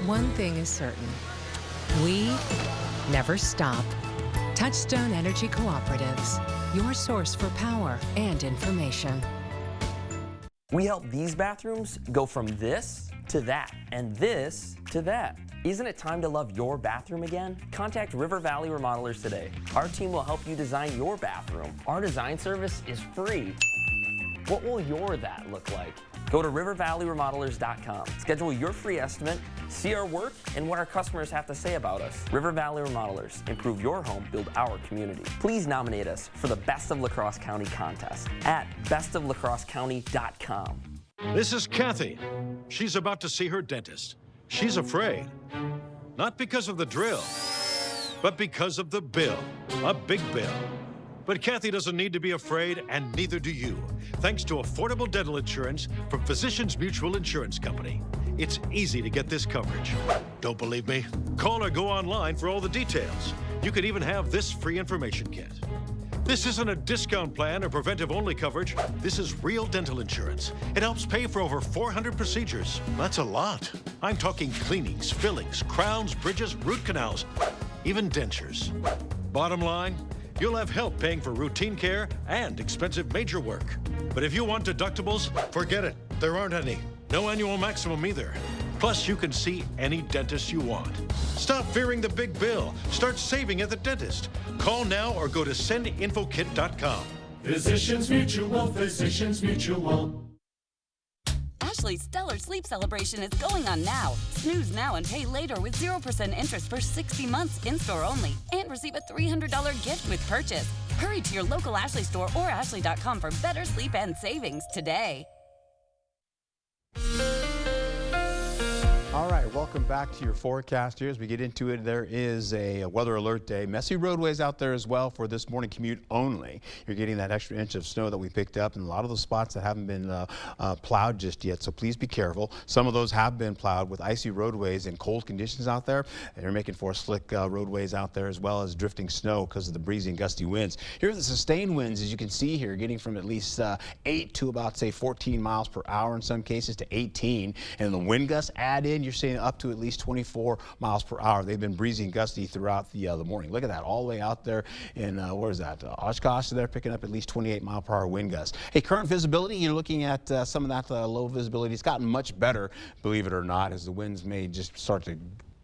one thing is certain: we never stop. Touchstone Energy Cooperatives, your source for power and information. We help these bathrooms go from this to that, and this to that. Isn't it time to love your bathroom again? Contact River Valley Remodelers today. Our team will help you design your bathroom. Our design service is free. What will your that look like? Go to rivervalleyremodelers.com. Schedule your free estimate, see our work, and what our customers have to say about us. River Valley Remodelers. Improve your home, build our community. Please nominate us for the Best of La Crosse County contest at bestoflacrossecounty.com. This is Kathy. She's about to see her dentist. She's afraid. Not because of the drill, but because of the bill. A big bill. But Kathy doesn't need to be afraid, and neither do you, thanks to affordable dental insurance from Physicians Mutual Insurance Company. It's easy to get this coverage. Don't believe me? Call or go online for all the details. You could even have this free information kit. This isn't a discount plan or preventive-only coverage. This is real dental insurance. It helps pay for over 400 procedures. That's a lot. I'm talking cleanings, fillings, crowns, bridges, root canals, even dentures. Bottom line, you'll have help paying for routine care and expensive major work. But if you want deductibles, forget it. There aren't any. No annual maximum either. Plus, you can see any dentist you want. Stop fearing the big bill. Start saving at the dentist. Call now or go to sendinfokit.com. Physicians Mutual, Physicians Mutual. Ashley's Stellar Sleep Celebration is going on now. Snooze now and pay later with 0% interest for 60 months in-store only. And receive a $300 gift with purchase. Hurry to your local Ashley store or ashley.com for better sleep and savings today. All right, welcome back to your forecast here. As we get into it, there is a weather alert day. Messy roadways out there as well for this morning commute only. You're getting that extra inch of snow that we picked up in a lot of those spots that haven't been plowed just yet, so please be careful. Some of those have been plowed with icy roadways and cold conditions out there. They're making for slick roadways out there as well as drifting snow because of the breezy and gusty winds. Here are the sustained winds, as you can see here, getting from at least 8 to about, say, 14 miles per hour in some cases to 18. And the wind gusts add in, you're seeing up to at least 24 miles per hour. They've been breezy and gusty throughout the morning. Look at that, all the way out there in, where is that? Oshkosh, they're picking up at least 28 mile per hour wind gusts. Hey, current visibility, you're looking at some of that low visibility. It's gotten much better, believe it or not, as the winds may just start to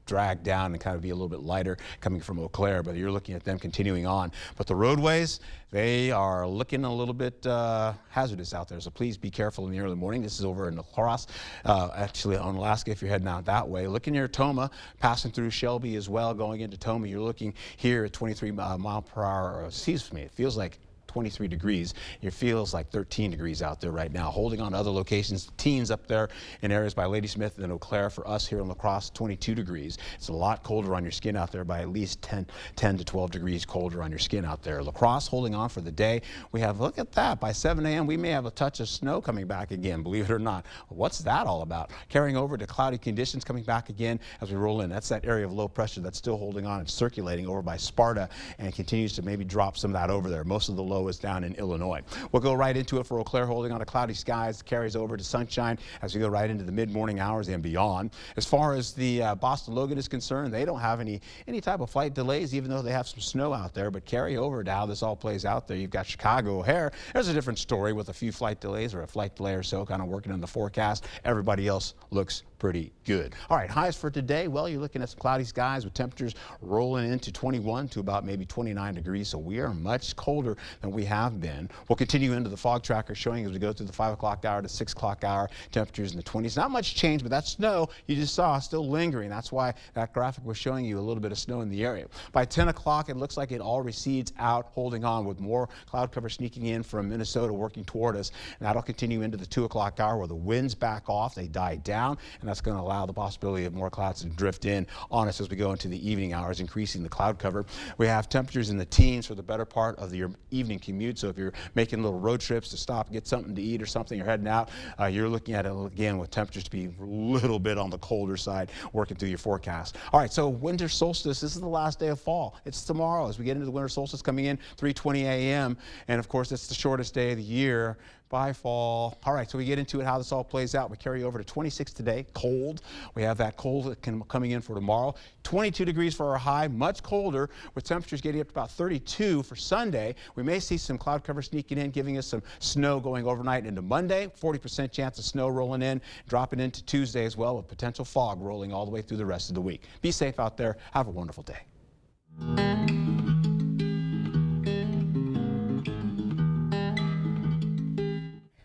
drag down and kind of be a little bit lighter coming from Eau Claire, but you're looking at them continuing on. But the roadways, they are looking a little bit hazardous out there, so please be careful in the early morning. This is over in La Crosse, actually on Alaska if you're heading out that way. Looking near Toma, passing through Shelby as well, going into Toma. You're looking here at 23 mile per hour, excuse me, it feels like 23 degrees. It feels like 13 degrees out there right now. Holding on to other locations, teens up there in areas by Ladysmith and Eau Claire. For us here in La Crosse, 22 degrees. It's a lot colder on your skin out there, by at least 10 to 12 degrees colder on your skin out there. La Crosse holding on for the day. We have, look at that, by 7 a.m. we may have a touch of snow coming back again, believe it or not. What's that all about? Carrying over to cloudy conditions coming back again as we roll in. That's that area of low pressure that's still holding on and circulating over by Sparta and continues to maybe drop some of that over there. Most of the low is down in Illinois. We'll go right into it for Eau Claire, holding on to cloudy skies, carries over to sunshine as we go right into the mid-morning hours and beyond. As far as the Boston Logan is concerned, they don't have any type of flight delays, even though they have some snow out there, but carry over to how this all plays out there. You've got Chicago O'Hare. There's a different story with a few flight delays or a flight delay or so kind of working on the forecast. Everybody else looks pretty good. All right, highs for today. Well, you're looking at some cloudy skies with temperatures rolling into 21 to about maybe 29 degrees. So we are much colder than we have been. We'll continue into the fog tracker showing as we go through the 5 o'clock hour to 6 o'clock hour. Temperatures in the 20s. Not much change, but that snow you just saw still lingering. That's why that graphic was showing you a little bit of snow in the area. By 10 o'clock, it looks like it all recedes out, holding on with more cloud cover sneaking in from Minnesota working toward us. And that'll continue into the 2 o'clock hour where the winds back off. They die down. And and that's going to allow the possibility of more clouds to drift in on us as we go into the evening hours, increasing the cloud cover. We have temperatures in the teens for the better part of your evening commute. So if you're making little road trips to stop, get something to eat or something, you're heading out, you're looking at it again with temperatures to be a little bit on the colder side working through your forecast. All right, so winter solstice, this is the last day of fall. It's tomorrow as we get into the winter solstice coming in 3:20 a.m. And of course, it's the shortest day of the year. By fall. All right, so we get into it, how this all plays out. We carry over to 26 today, cold. We have that cold coming in for tomorrow. 22 degrees for our high, much colder, with temperatures getting up to about 32 for Sunday. We may see some cloud cover sneaking in, giving us some snow going overnight into Monday. 40% chance of snow rolling in, dropping into Tuesday as well, with potential fog rolling all the way through the rest of the week. Be safe out there. Have a wonderful day.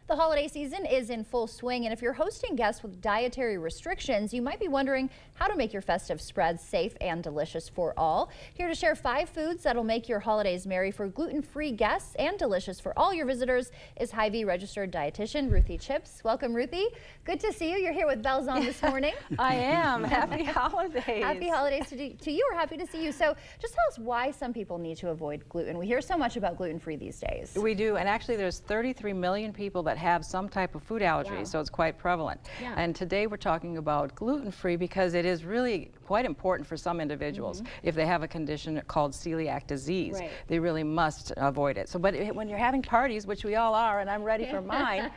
The holiday season is in full swing, and if you're hosting guests with dietary restrictions, you might be wondering how to make your festive spreads safe and delicious for all. Here to share 5 foods that'll make your holidays merry for gluten-free guests and delicious for all your visitors is Hy-Vee registered dietitian Ruthie Chips. Welcome, Ruthie. Good to see you. You're here with bells on this morning. I am. Happy holidays. Happy holidays to you. We're happy to see you. So just tell us why some people need to avoid gluten. We hear so much about gluten-free these days. We do, and actually there's 33 million people that have some type of food allergy, Wow. so it's quite prevalent. Yeah. And today we're talking about gluten-free because it is really quite important for some individuals. If they have a condition called celiac disease, Right. they really must avoid it. So, but when you're having parties, which we all are, and I'm ready for mine,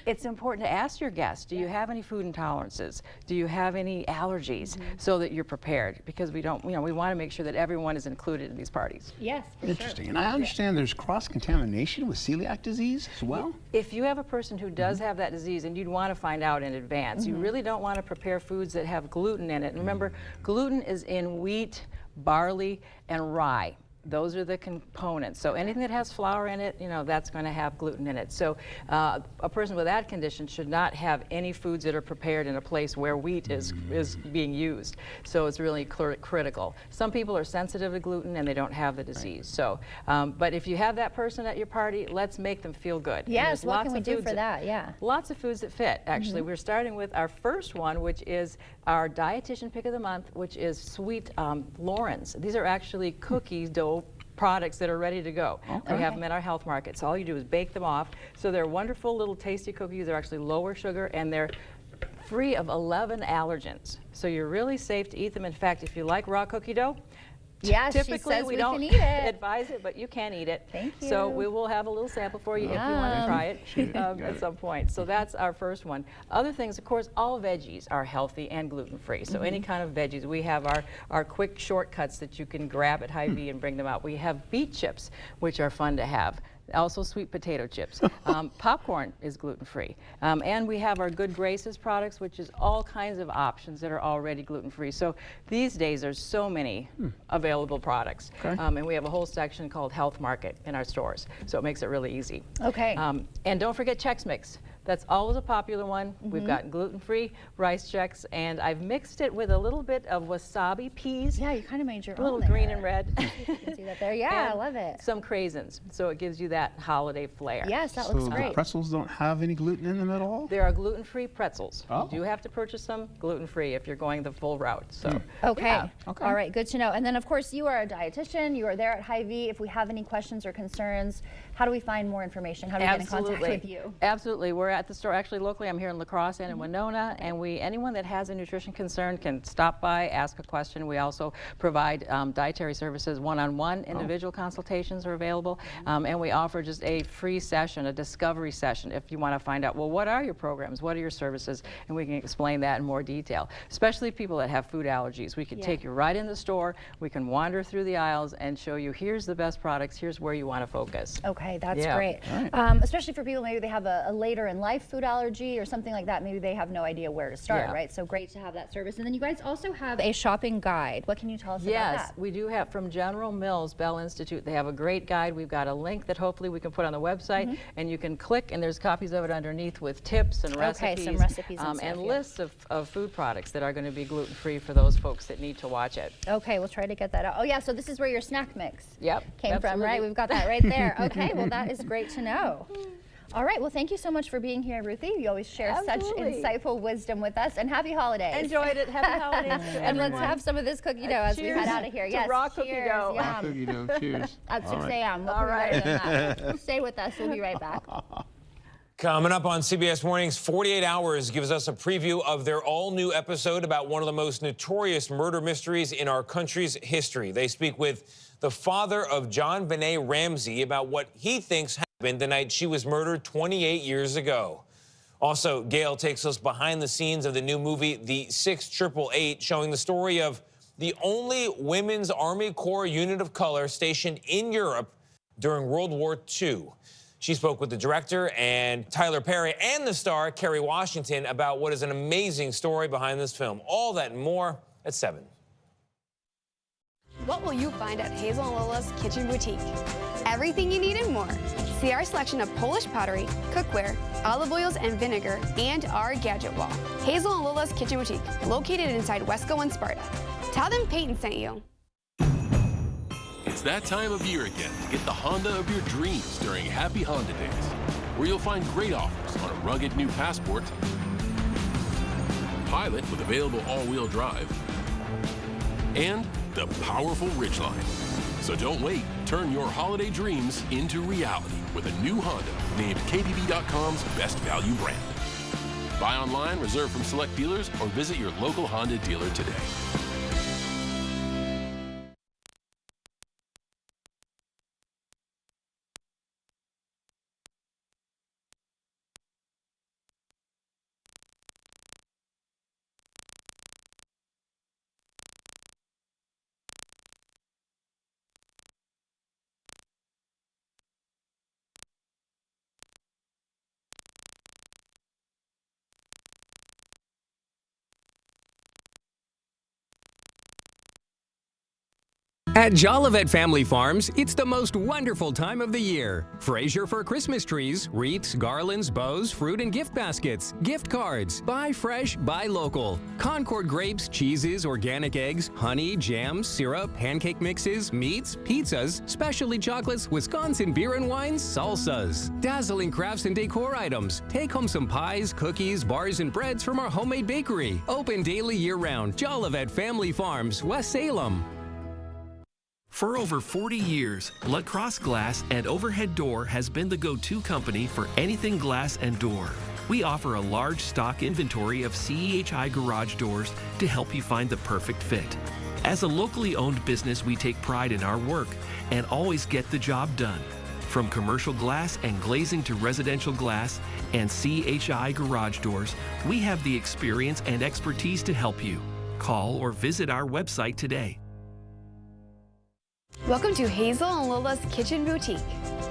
it's important to ask your guests, do you have any food intolerances? Do you have any allergies? So that you're prepared, because we don't, we want to make sure that everyone is included in these parties. Yes, for Interesting. And I understand there's cross-contamination with celiac disease as well? If you have a person who does have that disease and you'd want to find out in advance, you really don't want to prepare foods that have gluten in it. And remember, gluten is in wheat, barley, and rye. Those are the components. So anything that has flour in it, that's going to have gluten in it. So a person with that condition should not have any foods that are prepared in a place where wheat is being used. So it's really critical. Some people are sensitive to gluten and they don't have the disease. So, but if you have that person at your party, let's make them feel good. Yes, what can we do for that? Yeah. Lots of foods that fit, actually. We're starting with our first one, which is our Dietitian Pick of the Month, which is sweet Laurens. These are actually cookie dough products that are ready to go. We have them at our health market. So all you do is bake them off. So they're wonderful little tasty cookies. They're actually lower sugar and they're free of 11 allergens. So you're really safe to eat them. In fact, if you like raw cookie dough, yes, typically we don't can eat it. advise it, but you can eat it. Thank you. So we will have a little sample for you if you want to try it at some point. So that's our first one. Other things, of course, all veggies are healthy and gluten-free. So any kind of veggies. We have our quick shortcuts that you can grab at Hy-Vee and bring them out. We have beet chips, which are fun to have. Also sweet potato chips. Popcorn is gluten-free. And we have our Good Graces products, which is all kinds of options that are already gluten-free. So these days there's so many available products. And we have a whole section called Health Market in our stores. So it makes it really easy. Okay. And don't forget Chex Mix. That's always a popular one. We've got gluten-free rice Chex, and I've mixed it with a little bit of wasabi peas. Yeah, you kind of made your a little own green there. and red. You can see that there. Yeah, I love it. Some craisins, so it gives you that holiday flair. Yes, that looks great. The pretzels don't have any gluten in them at all? There are gluten-free pretzels. You do have to purchase some gluten-free if you're going the full route. So. Okay. Yeah. All right, good to know. And then, of course, you are a dietitian. You are there at Hy-Vee. If we have any questions or concerns, how do we find more information? How do we get in contact with you? Absolutely. We're at the store, actually locally. I'm here in La Crosse and in Winona, and anyone that has a nutrition concern can stop by, ask a question. We also provide dietary services, one-on-one individual consultations are available, and we offer just a free session, a discovery session, if you want to find out, well, what are your programs, what are your services, and we can explain that in more detail. Especially people that have food allergies. We can take you right in the store, we can wander through the aisles and show you, here's the best products, here's where you want to focus. Okay, that's great. Especially for people, maybe they have a later in life food allergy or something like that. Maybe they have no idea where to start, right? So great to have that service. And then you guys also have a shopping guide. What can you tell us about that? Yes, we do have from General Mills Bell Institute. They have a great guide. We've got a link that hopefully we can put on the website, and you can click, and there's copies of it underneath with tips and recipes, some recipes and stuff, lists of food products that are going to be gluten-free for those folks that need to watch it. Okay, we'll try to get that out. Oh yeah, so this is where your snack mix came from, right? We've got that right there. Okay, well that is great to know. All right. Well, thank you so much for being here, Ruthie. You always share Absolutely. such insightful wisdom with us. And happy holidays. Enjoyed it. Happy holidays to And let's everyone. have some of this cookie dough as we head out of here. To Yes. raw cookie cheers. dough. Yum. Cookie dough. Cheers. At 6 All right. a.m. All right. Stay with us. We'll be right back. Coming up on CBS Mornings, 48 Hours gives us a preview of their all-new episode about one of the most notorious murder mysteries in our country's history. They speak with the father of John Benet Ramsey about what he thinks happened the night she was murdered 28 years ago. Also, Gail takes us behind the scenes of the new movie, The 6888, showing the story of the only women's Army Corps unit of color stationed in Europe during World War II. She spoke with the director and Tyler Perry and the star, Kerry Washington, about what is an amazing story behind this film. All that and more at 7. What will you find at Hazel and Lola's Kitchen Boutique? Everything you need and more. See our selection of Polish pottery, cookware, olive oils and vinegar, and our gadget wall. Hazel and Lola's Kitchen Boutique, located inside Wesco and Sparta. Tell them Peyton sent you. It's that time of year again to get the Honda of your dreams during Happy Honda Days, where you'll find great offers on a rugged new Passport, Pilot with available all-wheel drive, and the powerful Ridgeline. So don't wait. Turn your holiday dreams into reality with a new Honda named KBB.com's best value brand. Buy online, reserve from select dealers, or visit your local Honda dealer today. At Jolivet Family Farms, it's the most wonderful time of the year. Frazier for Christmas trees, wreaths, garlands, bows, fruit and gift baskets, gift cards. Buy fresh, buy local. Concord grapes, cheeses, organic eggs, honey, jams, syrup, pancake mixes, meats, pizzas, specialty chocolates, Wisconsin beer and wines, salsas. Dazzling crafts and decor items. Take home some pies, cookies, bars and breads from our homemade bakery. Open daily year-round. Jolivet Family Farms, West Salem. For over 40 years, La Crosse Glass and Overhead Door has been the go-to company for anything glass and door. We offer a large stock inventory of CEHI garage doors to help you find the perfect fit. As a locally owned business, we take pride in our work and always get the job done. From commercial glass and glazing to residential glass and CEHI garage doors, we have the experience and expertise to help you. Call or visit our website today. Welcome to Hazel and Lola's Kitchen Boutique.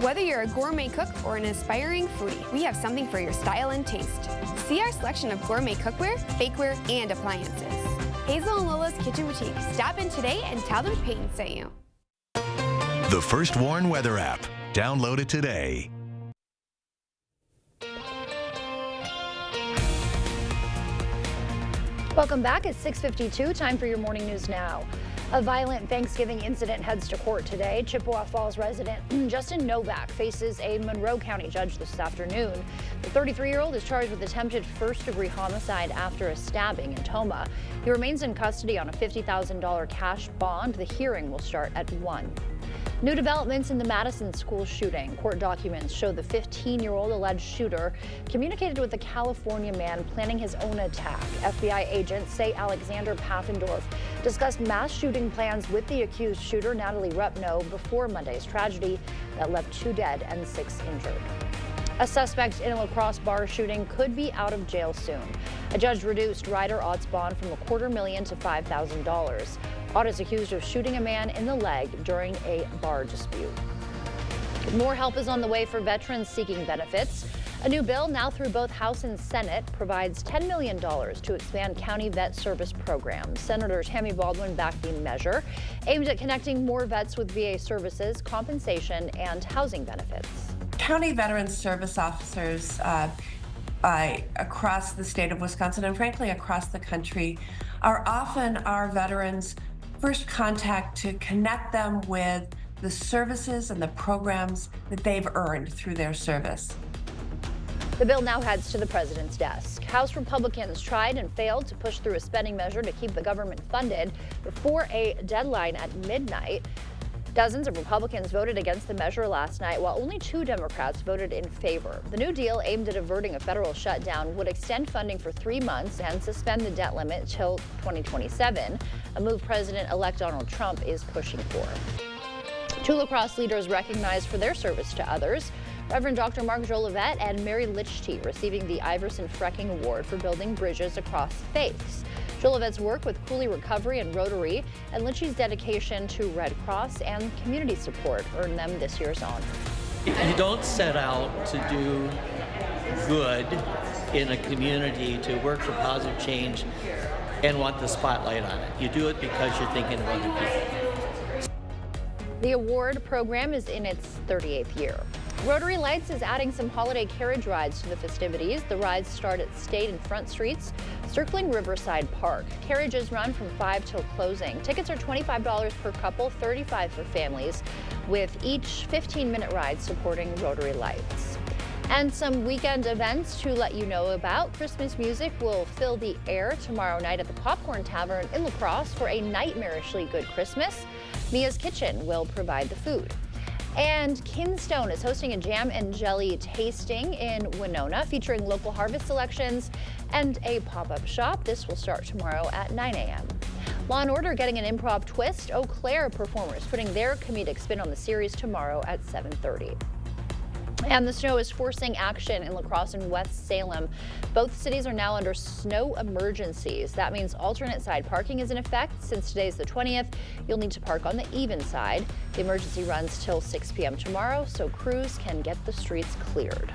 Whether you're a gourmet cook or an aspiring foodie, we have something for your style and taste. See our selection of gourmet cookware, bakeware, and appliances. Hazel and Lola's Kitchen Boutique. Stop in today and tell them Peyton sent you. The First Warn Weather app. Download it today. Welcome back. It's 6:52. Time for your morning news now. A violent Thanksgiving incident heads to court today. Chippewa Falls resident Justin Novak faces a Monroe County judge this afternoon. The 33-year-old is charged with attempted first-degree homicide after a stabbing in Toma. He remains in custody on a $50,000 cash bond. The hearing will start at 1. New developments in the Madison school shooting. Court documents show the 15-year-old alleged shooter communicated with a California man planning his own attack. FBI agents say Alexander Paffendorf discussed mass shooting plans with the accused shooter, Natalie Repno, before Monday's tragedy that left 2 dead and 6 injured. A suspect in a La Crosse bar shooting could be out of jail soon. A judge reduced Ryder Ott's bond from $250,000 to $5,000. Ott is accused of shooting a man in the leg during a bar dispute. More help is on the way for veterans seeking benefits. A new bill, now through both House and Senate, provides $10 million to expand county vet service programs. Senator Tammy Baldwin backed the measure, aimed at connecting more vets with VA services, compensation, and housing benefits. County Veterans Service officers across the state of Wisconsin and frankly across the country are often our veterans' first contact to connect them with the services and the programs that they've earned through their service. The bill now heads to the president's desk. House Republicans tried and failed to push through a spending measure to keep the government funded before a deadline at midnight. Dozens of Republicans voted against the measure last night, while only 2 Democrats voted in favor. The new deal, aimed at averting a federal shutdown, would extend funding for 3 months and suspend the debt limit till 2027, a move President-elect Donald Trump is pushing for. 2 lacrosse leaders recognized for their service to others. Reverend Dr. Mark Jolivet and Mary Lichty receiving the Iverson Frecking Award for building bridges across faiths. Jolivet's work with Cooley Recovery and Rotary and Lichty's dedication to Red Cross and community support earned them this year's honor. You don't set out to do good in a community to work for positive change and want the spotlight on it. You do it because you're thinking of other people. The award program is in its 38th year. Rotary Lights is adding some holiday carriage rides to the festivities. The rides start at State and Front Streets, circling Riverside Park. Carriages run from 5 till closing. Tickets are $25 per couple, $35 for families, with each 15-minute ride supporting Rotary Lights. And some weekend events to let you know about. Christmas music will fill the air tomorrow night at the Popcorn Tavern in La Crosse for a nightmarishly good Christmas. Mia's Kitchen will provide the food. And Kinstone is hosting a jam and jelly tasting in Winona featuring local harvest selections and a pop-up shop. This will start tomorrow at 9 a.m. Law & Order getting an improv twist. Eau Claire performers putting their comedic spin on the series tomorrow at 7:30. And the snow is forcing action in La Crosse and West Salem. Both cities are now under snow emergencies. That means alternate side parking is in effect. Since today's the 20th, you'll need to park on the even side. The emergency runs till 6 p.m. tomorrow, so crews can get the streets cleared.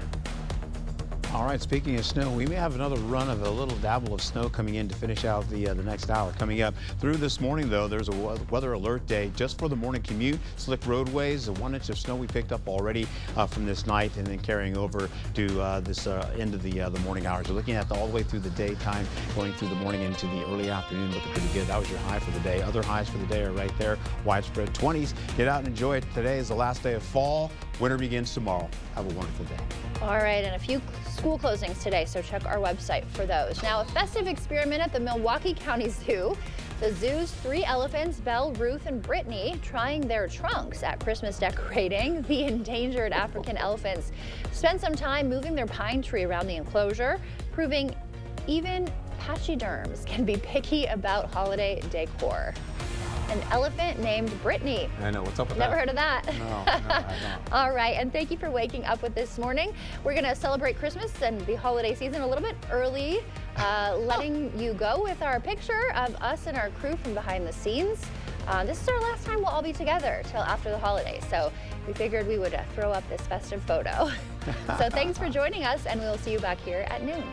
All right, speaking of snow, we may have another run of a little dabble of snow coming in to finish out the next hour. Coming up through this morning, though, there's a weather alert day just for the morning commute. Slick roadways, the 1 inch of snow we picked up already from this night and then carrying over to this end of the morning hours. We're looking at all the way through the daytime, going through the morning into the early afternoon, looking pretty good. That was your high for the day. Other highs for the day are right there, widespread 20s. Get out and enjoy it. Today is the last day of fall. Winter begins tomorrow. Have a wonderful day. All right, and a few school closings today, so check our website for those. Now, a festive experiment at the Milwaukee County Zoo. The zoo's 3 elephants, Belle, Ruth, and Brittany, trying their trunks at Christmas decorating. The endangered African elephants spent some time moving their pine tree around the enclosure, proving even pachyderms can be picky about holiday decor. An elephant named Brittany. I know, what's up with Never that? heard of that. No, I don't. All right, and thank you for waking up with this morning. We're gonna celebrate Christmas and the holiday season a little bit early, letting you go with our picture of us and our crew from behind the scenes. This is our last time we'll all be together till after the holidays, so we figured we would throw up this festive photo. So thanks for joining us, and we'll see you back here at noon.